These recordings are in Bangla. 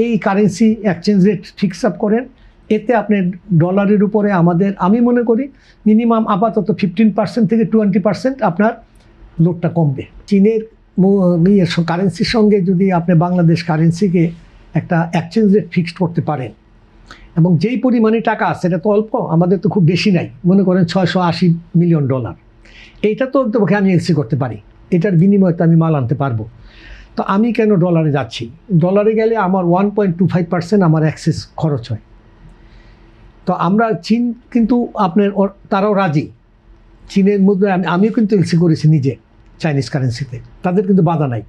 এই currency exchange rate fix up করেন, এতে আপনি ডলারের উপরে আমাদের আমি মনে করি মিনিমাম আপাতত 15% থেকে 20% আপনার লোডটা কমবে। চীনের কারেন্সির সঙ্গে যদি আপনি বাংলাদেশ কারেন্সিকে একটা এক্সচেঞ্জ রেট ফিক্সড করতে পারেন, এবং যেই পরিমাণে টাকা আছে এটা তো অল্প, আমাদের তো খুব বেশি নাই, মনে করেন $680 মিলিয়ন, এইটা তো তোমাকে আমি এলসি করতে পারি, এটার বিনিময়ে তো আমি মাল আনতে পারবো। তো আমি কেন ডলারে যাচ্ছি? ডলারে গেলে আমার 1.25% আমার অ্যাক্সেস খরচ হয়। তো আমরা চীন কিন্তু আপনার তারাও রাজি, চীনের মধ্যে আমিও কিন্তু এলসি করেছি নিজে চাইনিজ কারেন্সিতে, তাদের কিন্তু বাধা নাই।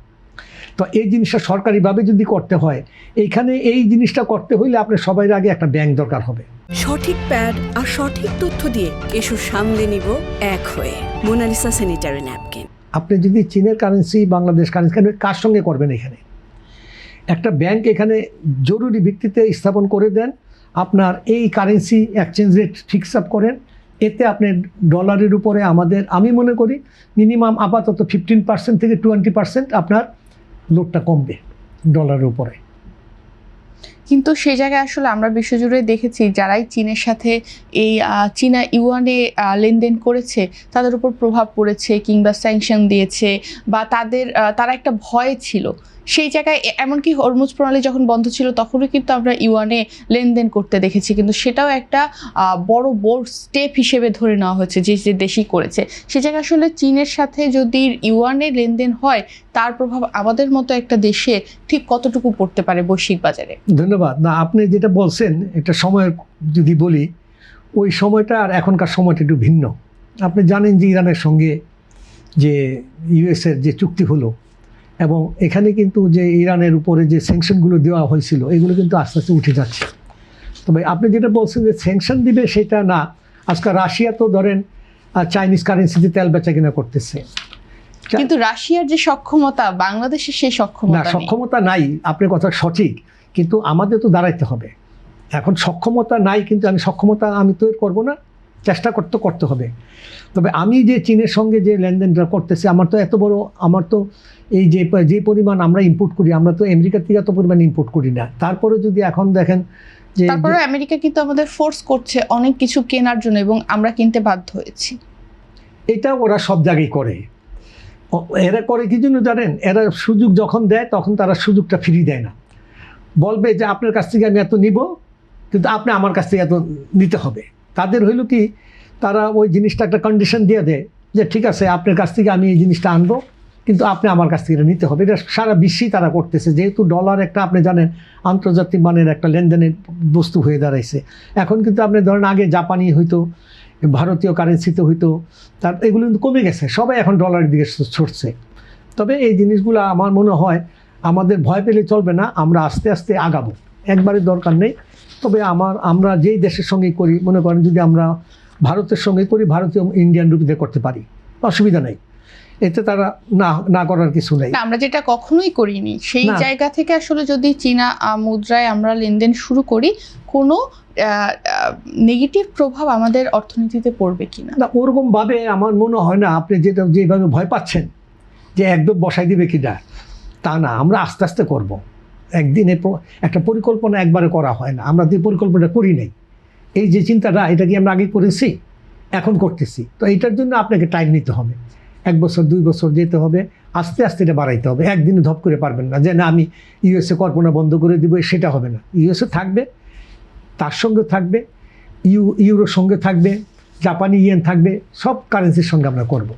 তো এই জিনিসটা সরকারিভাবে যদি করতে হয়, এইখানে এই জিনিসটা করতে হইলে আপনার সবাই আগে একটা ব্যাংক দরকার হবে। সঠিক প্যাড আর সঠিক তথ্য দিয়ে এসব সামলে নিব এক হয়ে। Monalisa sanitary napkin. আপনি যদি চীনের কারেন্সি বাংলাদেশ কারেন্সি কার সঙ্গে করবেন, এখানে একটা ব্যাংক এখানে জরুরি ভিত্তিতে স্থাপন করে দেন, আপনার এই currency exchange rate fix up করেন, এতে আপনি ডলারের উপরে আমাদের আমি মনে করি মিনিমাম আপাতত 15% থেকে 20% আপনার লোডটা কমবে ডলারের উপরে। কিন্তু সেই জায়গায় আসলে আমরা বিশ্বজুড়ে দেখেছি যারাই চীনের সাথে এই চীনা ইউয়ানে লেনদেন করেছে তাদের উপর প্রভাব পড়েছে, কিংবা স্যাংশন দিয়েছে, বা তারা একটা ভয় ছিল। সেই জায়গায় এমনকি হরমুজ প্রণালী যখন বন্ধ ছিল তখনও কিন্তু আমরা ইউয়ানে লেনদেন করতে দেখেছি, কিন্তু সেটাও একটা বড় স্টেপ হিসেবে ধরে নেওয়া হয়েছে যে দেশই করেছে। সে জায়গায় আসলে চীনের সাথে যদি ইউয়ানে লেনদেন হয় তার প্রভাব আমাদের মতো একটা দেশে ঠিক কতটুকু পড়তে পারে বৈশ্বিক বাজারে? ধন্যবাদ। না, আপনি যেটা বলছেন একটা সময়ের যদি বলি, ওই সময়টা আর এখনকার সময়টা একটু ভিন্ন। আপনি জানেন যে ইরানের সঙ্গে যে ইউএসের যে চুক্তি হলো, এবং এখানে কিন্তু যে ইরানের উপরে যে স্যাংশনগুলো দেওয়া হয়েছিল এগুলো কিন্তু আস্তে আস্তে উঠে যাচ্ছে। তবে আপনি যেটা বলছেন যে স্যাংশন দিবে সেটা না, আজকাল রাশিয়া তো ধরেন চাইনিজ কারেন্সিতে তেল বেচা কিনা করতেছে, কিন্তু রাশিয়ার যে সক্ষমতা বাংলাদেশের সেই সক্ষমতা নাই। আপনার কথা সঠিক, কিন্তু আমাদের তো দাঁড়াইতে হবে। এখন সক্ষমতা নাই, কিন্তু সক্ষমতা আমি তৈরি করব না, চেষ্টা করতে হবে। তবে আমি যে চীনের সঙ্গে যে লেনদেনটা করতেছি, আমার তো এত বড়, আমার তো এই যে পরিমাণ আমরা ইম্পোর্ট করি, আমরা তো আমেরিকা থেকে এত পরিমাণ ইম্পোর্ট করি না। তারপরে যদি এখন দেখেন যে তারপরে আমেরিকা কিন্তু আমাদের ফোর্স করছে অনেক কিছু কেনার জন্য, এবং আমরা কিনতে বাধ্য হয়েছি। এটা ওরা সব জায়গায় করে। এরা করে কি জন্য জানেন? এরা সুযোগ যখন দেয় তখন তারা সুযোগটা ফিরিয়ে দেয় না, বলবে যে আপনার কাছ থেকে আমি এত নিব, কিন্তু আপনি আমার কাছ থেকে এত নিতে হবে। তাদের হইল কি, তারা ওই জিনিসটা একটা কন্ডিশন দিয়ে দেয় যে ঠিক আছে আপনার কাছ থেকে আমি এই জিনিসটা আনবো, কিন্তু আপনি আমার কাছ থেকে নিতে হবে। এটা সারা বিশ্বেই তারা করতেছে, যেহেতু ডলার একটা আপনি জানেন আন্তর্জাতিক মানের একটা লেনদেনের বস্তু হয়ে দাঁড়াইছে। এখন কিন্তু আপনি ধরেন আগে জাপানি হইতো, ভারতীয় কারেন্সিতে হইতো, এগুলো কিন্তু কমে গেছে, সবাই এখন ডলারের দিকে ছুটছে। তবে এই জিনিসগুলো আমার মনে হয় আমাদের ভয় পেলে চলবে না, আমরা আস্তে আস্তে আগাবো, একবারে দরকার নেই। তবে আমরা যেই দেশের সঙ্গে করি, মনে করেন যদি আমরা ভারতের সঙ্গে করি, ভারতীয় ইন্ডিয়ান রুপিতে করতে পারি, অসুবিধা নেই, এতে তারা না করার কিছু নেই। আমরা যেটা কখনোই করিনি, সেই জায়গা থেকে আসলে যদি চীনা মুদ্রায় আমরা লেনদেন শুরু করি, কোনো নেগেটিভ প্রভাব আমাদের অর্থনীতিতে পড়বে কিনা? না, ওরকমভাবে আমার মনে হয় না। আপনি যেভাবে ভয় পাচ্ছেন যে একদম বসাই দিবে কিনা, তা না, আমরা আস্তে আস্তে করব। একদিনে একটা পরিকল্পনা একবারে করা হয় না, আমরা যে পরিকল্পনাটা করি নাই, এই যে চিন্তাটা, এটা কি আমরা আগে করেছি, এখন করতেছি। তো এইটার জন্য আপনাকে টাইম নিতে হবে, 1 বছর 2 বছর যেতে হবে, আস্তে আস্তে এটা বাড়াইতে হবে। একদিনে ধপ করে পারবেন না যে না আমি ইউএসএ কল্পনা বন্ধ করে দিব, সেটা হবে না। ইউএসএ থাকবে, তার সঙ্গে থাকবে ইউরোর সঙ্গে থাকবে, জাপানি ইয়েন থাকবে, সব কারেন্সির সঙ্গে আমরা করব।